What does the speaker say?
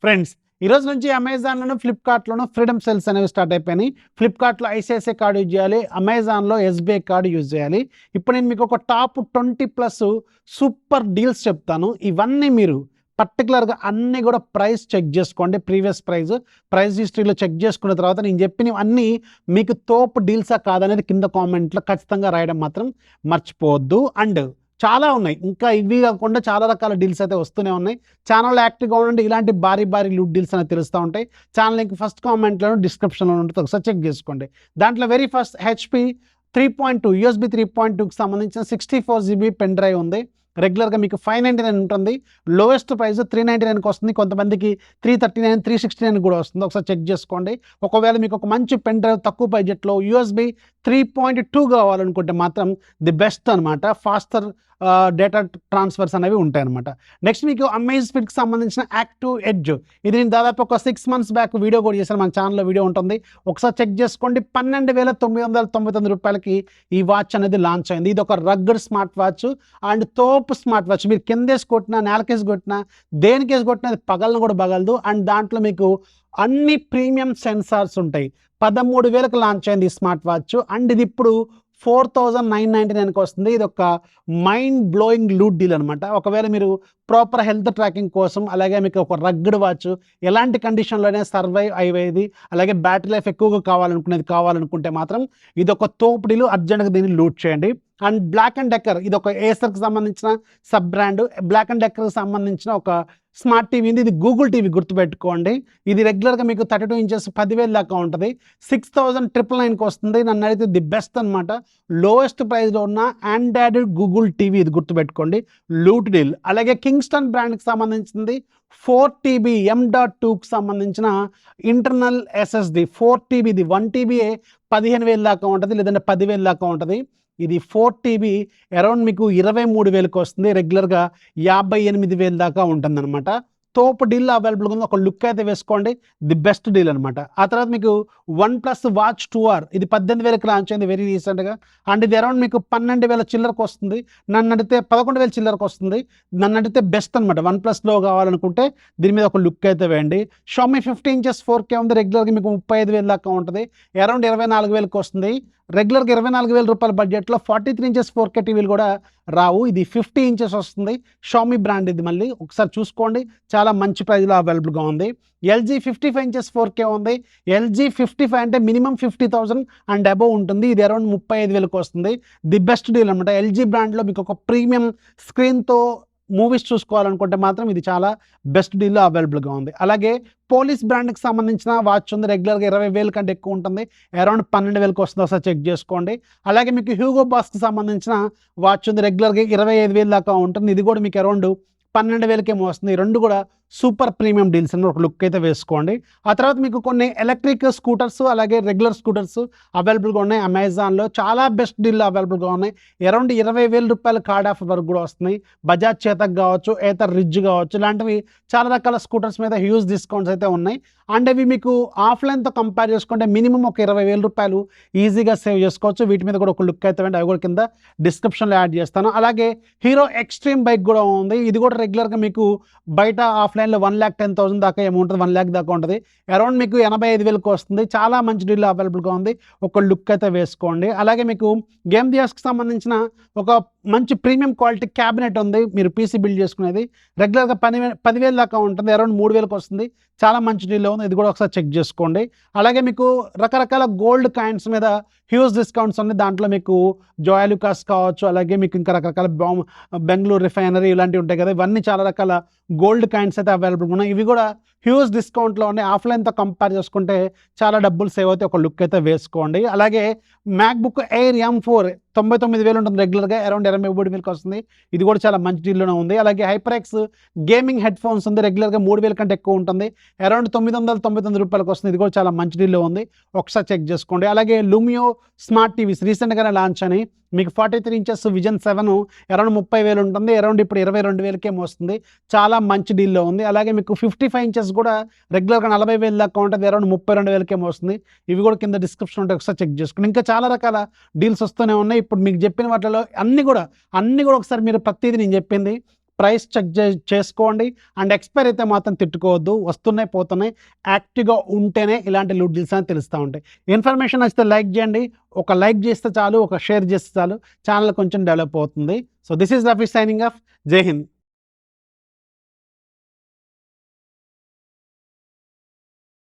Friends ఈ రోజు నుంచి అమెజాన్లోను ఫ్లిప్కార్ట్లోను ఫ్రీడమ్ సెల్స్ అనేవి స్టార్ట్ అయిపోయినాయి. ఫ్లిప్కార్ట్లో ఐసిఐసిఐ కార్డు యూజ్ చేయాలి, అమెజాన్లో ఎస్బీఐ కార్డు యూజ్ చేయాలి. ఇప్పుడు నేను మీకు ఒక టాప్ 20+ సూపర్ డీల్స్ చెప్తాను. ఇవన్నీ మీరు పర్టికులర్గా అన్నీ కూడా ప్రైస్ చెక్ చేసుకోండి. ప్రీవియస్ ప్రైస్ హిస్టరీలో చెక్ చేసుకున్న తర్వాత నేను చెప్పినవి అన్నీ మీకు తోపు డీల్సా కాదనేది కింద కామెంట్లో ఖచ్చితంగా రాయడం మాత్రం మర్చిపోవద్దు. అండ్ చాలా ఉన్నాయి, ఇంకా ఇవి కాకుండా చాలా రకాల డీల్స్ అయితే వస్తూనే ఉన్నాయి. ఛానల్ యాక్టివ్గా ఉండండి, ఇలాంటి భారీ లూట్ డీల్స్ అనేవి తెలుస్తూ ఉంటాయి. ఛానల్ లింక్ ఫస్ట్ కామెంట్లోనూ డిస్క్రిప్షన్లో ఉంటుంది, ఒకసారి చెక్ చేసుకోండి. దాంట్లో వెరీ ఫస్ట్ HP 3.2 USB 3.2కి సంబంధించిన 64 GB పెన్ డ్రైవ్ ఉంది. రెగ్యులర్గా మీకు 599 ఉంటుంది. లోయెస్ట్ ప్రైస్ 399కి వస్తుంది, కొంతమందికి 339, 369 కూడా వస్తుంది. ఒకసారి చెక్ చేసుకోండి. ఒకవేళ మీకు ఒక మంచి పెన్ డ్రైవ్ తక్కువ బడ్జెట్లో USB 3.2 కావాలనుకుంటే మాత్రం ది బెస్ట్ అనమాట. ఫాస్టర్ డేటా ట్రాన్స్ఫర్స్ అనేవి ఉంటాయి అనమాట. నెక్స్ట్ మీకు అమేజ్ఫిట్కి సంబంధించిన యాక్టివ్ ఎడ్జ్, ఇది నేను దాదాపు ఒక 6 months బ్యాక్ వీడియో కూడా చేశాను, మన ఛానల్లో వీడియో ఉంటుంది, ఒకసారి చెక్ చేసుకోండి. 12,999 రూపాయలకి ఈ వాచ్ అనేది లాంచ్ అయింది. ఇది ఒక రగ్గడ్ స్మార్ట్ వాచ్ అండ్ తోపు స్మార్ట్ వాచ్. మీరు కిందేసి కొట్టినా, నేలకేసి కొట్టినా, దేనికేసి కొట్టినా అది పగలను కూడా పగలదు. అండ్ దాంట్లో మీకు అన్ని ప్రీమియం సెన్సార్స్ ఉంటాయి. 13,000కి లాంచ్ అయింది ఈ స్మార్ట్ వాచ్. అండ్ ఇది ఇప్పుడు 4,999కి వస్తుంది. ఇది ఒక మైండ్ బ్లోయింగ్ లూట్ డీల్ అనమాట. ఒకవేళ మీరు ప్రాపర్ హెల్త్ ట్రాకింగ్ కోసం, అలాగే మీకు ఒక రగ్గడ్ వాచ్ ఎలాంటి కండిషన్లోనే సర్వైవ్ అయ్యేది, అలాగే బ్యాటరీ లైఫ్ ఎక్కువగా కావాలనుకుంటే మాత్రం ఇది ఒక తోపు డీల్. అర్జెంట్గా దీన్ని లూట్ చేయండి. అండ్ బ్లాక్ అండ్ డెక్కర్, ఇది ఒక ఏసర్కి సంబంధించిన సబ్ బ్రాండ్. బ్లాక్ అండ్ డెక్కర్కి సంబంధించిన ఒక స్మార్ట్ టీవీ ఉంది, ఇది గూగుల్ టీవీ, గుర్తుపెట్టుకోండి. ఇది రెగ్యులర్గా మీకు 32 inches 10,000 దాకా ఉంటుంది. 6,999కి వస్తుంది. నన్ను అడిగితే ది బెస్ట్ అనమాట. లోయెస్ట్ ప్రైస్లో ఉన్న ఆండ్రాయిడ్ గూగుల్ టీవీ, ఇది గుర్తుపెట్టుకోండి, లూట్ డీల్. అలాగే కింగ్స్టన్ బ్రాండ్కి సంబంధించింది 4TB M.2కి సంబంధించిన ఇంటర్నల్ SSD 4TB, ఇది 1TB 15,000 దాకా ఉంటుంది, లేదంటే 10,000 దాకా ఉంటుంది. ఇది 4TB అరౌండ్ మీకు 23,000కి వస్తుంది. రెగ్యులర్గా 58,000 దాకా ఉంటుందన్నమాట. తోపు డీల్ అవైలబుల్గా ఉంది, ఒక లుక్ అయితే వేసుకోండి, ది బెస్ట్ డీల్ అనమాట. ఆ తర్వాత మీకు OnePlus Watch 2R, ఇది 18,000కి లాంచ్ అయింది వెరీ రీసెంట్గా. అండ్ ఇది అరౌండ్ మీకు 12,000 చిల్లరకు వస్తుంది. నన్ను అడిగితే 11,000 చిల్లరకు వస్తుంది. నన్ను అడిగితే బెస్ట్ అనమాట. OnePlusలో కావాలనుకుంటే దీని మీద ఒక లుక్ అయితే వేయండి. Xiaomi 50 inches 4K ఉంది, రెగ్యులర్గా మీకు 35,000 దాకా ఉంటుంది. అరౌండ్ 24,000కి వస్తుంది. రెగ్యులర్గా 24,000 రూపాయల బడ్జెట్లో 43 inches 4K టీవీలు కూడా రావు. ఇది 50 inches వస్తుంది. షామీ బ్రాండ్, ఇది మళ్ళీ ఒకసారి చూసుకోండి, చాలా మంచి ప్రైస్లో అవైలబుల్గా ఉంది. LG 55 inches 4K ఉంది. LG 55 అంటే మినిమం 50,000 అండ్ అబోవ్ ఉంటుంది. ఇది అరౌండ్ 35,000కి వస్తుంది. ది బెస్ట్ డీల్ అనమాట. LG బ్రాండ్లో మీకు ఒక ప్రీమియం స్క్రీన్తో మూవీస్ చూసుకోవాలనుకుంటే మాత్రం ఇది చాలా బెస్ట్ డీల్లో అవైలబుల్గా ఉంది. అలాగే పోలీస్ బ్రాండ్కి సంబంధించిన వాచ్ ఉంది, రెగ్యులర్గా 20,000 కంటే ఎక్కువ ఉంటుంది. అరౌండ్ 12,000కి వస్తుంది, ఒకసారి చెక్ చేసుకోండి. అలాగే మీకు హ్యూగో బాస్కి సంబంధించిన వాచ్ ఉంది, రెగ్యులర్గా 25,000 దాకా ఉంటుంది. ఇది కూడా మీకు అరౌండ్ 12,000కేమో వస్తుంది. రెండు కూడా సూపర్ ప్రీమియం డీల్స్ అని ఒక లుక్ అయితే వేసుకోండి. ఆ తర్వాత మీకు కొన్ని ఎలక్ట్రిక్ స్కూటర్స్, అలాగే రెగ్యులర్ స్కూటర్స్ అవైలబుల్గా ఉన్నాయి. అమెజాన్లో చాలా బెస్ట్ డీల్ అవైలబుల్గా ఉన్నాయి. అరౌండ్ 20,000 రూపాయల కార్డ్ ఆఫర్ వరకు కూడా వస్తున్నాయి. బజాజ్ చేతక్ కావచ్చు, ఏతర్ రిడ్జ్ కావచ్చు, ఇలాంటివి చాలా రకాల స్కూటర్స్ మీద హ్యూజ్ డిస్కౌంట్స్ అయితే ఉన్నాయి. అండ్ అవి మీకు ఆఫ్లైన్తో కంపేర్ చేసుకుంటే మినిమం ఒక 20,000 రూపాయలు ఈజీగా సేవ్ చేసుకోవచ్చు. వీటి మీద కూడా ఒక లుక్ అయితే అవి కూడా కింద డిస్క్రిప్షన్లో యాడ్ చేస్తాను. అలాగే హీరో ఎక్స్ట్రీమ్ బైక్ కూడా ఉంది. ఇది కూడా రెగ్యులర్గా మీకు బయట ఆఫ్లైన్లో 1,10,000 దాకా ఏమో ఉంటుంది, 1 lakh దాకా ఉంటుంది. అరౌండ్ మీకు 85,000కి వస్తుంది. చాలా మంచి డీల్ అవైలబుల్గా ఉంది, ఒక లుక్ అయితే వేసుకోండి. అలాగే మీకు గేమ్ దియాస్కి సంబంధించిన ఒక మంచి ప్రీమియం క్వాలిటీ క్యాబినెట్ ఉంది, మీరు PC బిల్డ్ చేసుకునేది. రెగ్యులర్గా 10,000 దాకా ఉంటుంది, అరౌండ్ 3,000కి వస్తుంది. చాలా మంచి డీల్లో ఉంది, ఇది కూడా ఒకసారి చెక్ చేసుకోండి. అలాగే మీకు రకరకాల గోల్డ్ కాయిన్స్ మీద హ్యూజ్ డిస్కౌంట్స్ ఉన్నాయి. దాంట్లో మీకు జోయాలుకాస్ కావచ్చు, అలాగే మీకు ఇంకా రకరకాల బెంగళూరు రిఫైనరీ ఇలాంటివి ఉంటాయి కదా, ఇవన్నీ చాలా రకాల గోల్డ్ కాయిన్స్ అయితే అవైలబుల్గా ఉన్నాయి. ఇవి కూడా హ్యూజ్ డిస్కౌంట్లో ఉన్నాయి. ఆఫ్లైన్తో కంపేర్ చేసుకుంటే చాలా డబ్బులు సేవ్ అయితే ఒక లుక్ అయితే వేసుకోండి. అలాగే MacBook Air M4 99,000 ఉంటుంది, రెగ్యులర్గా అరౌండ్ 23,000కి వస్తుంది. ఇది కూడా చాలా మంచి డీల్లోనే ఉంది. అలాగే HyperX గేమింగ్ హెడ్ ఫోన్స్ ఉంది, రెగ్యులర్గా 3,000 కంటే ఎక్కువ ఉంటుంది. అరౌండ్ 999 రూపాయలకు వస్తుంది. ఇది కూడా చాలా మంచి డీల్లో ఉంది, ఒకసారి చెక్ చేసుకోండి. అలాగే లూమియో స్మార్ట్ టీవీస్ రీసెంట్గానే లాంచ్ అని, మీకు 43 inches Vision 7 అరౌండ్ 30,000 ఉంటుంది. అరౌండ్ ఇప్పుడు 22,000కేమో వస్తుంది. చాలా మంచి డీల్లో ఉంది. అలాగే మీకు 55 inches కూడా రెగ్యులర్గా 40,000 దాకా ఉంటుంది. అరౌండ్ 32,000కేమో వస్తుంది. ఇవి కూడా కింద డిస్క్రిప్షన్ ఉంటే ఒకసారి చెక్ చేసుకోండి. ఇంకా చాలా రకాల డీల్స్ వస్తూనే ఉన్నాయి. ఇప్పుడు మీకు చెప్పిన వాటిలో అన్నీ కూడా ఒకసారి మీరు ప్రతిదీ నేను చెప్పింది ప్రైస్ చెక్ చేసుకోండి. అండ్ ఎక్స్పైర్ అయితే మాత్రం తిట్టుకోవద్దు. వస్తున్నాయి పోతున్నాయి, యాక్టివ్గా ఉంటేనే ఇలాంటి లూట్ డీల్స్ అని తెలుస్తూ ఉంటాయి. ఇన్ఫర్మేషన్ నచ్చితే లైక్ చేయండి. ఒక లైక్ చేస్తే చాలు, ఒక షేర్ చేస్తే చాలు, ఛానల్ కొంచెం డెవలప్ అవుతుంది. So this is Rafi signing off. జై హింద్.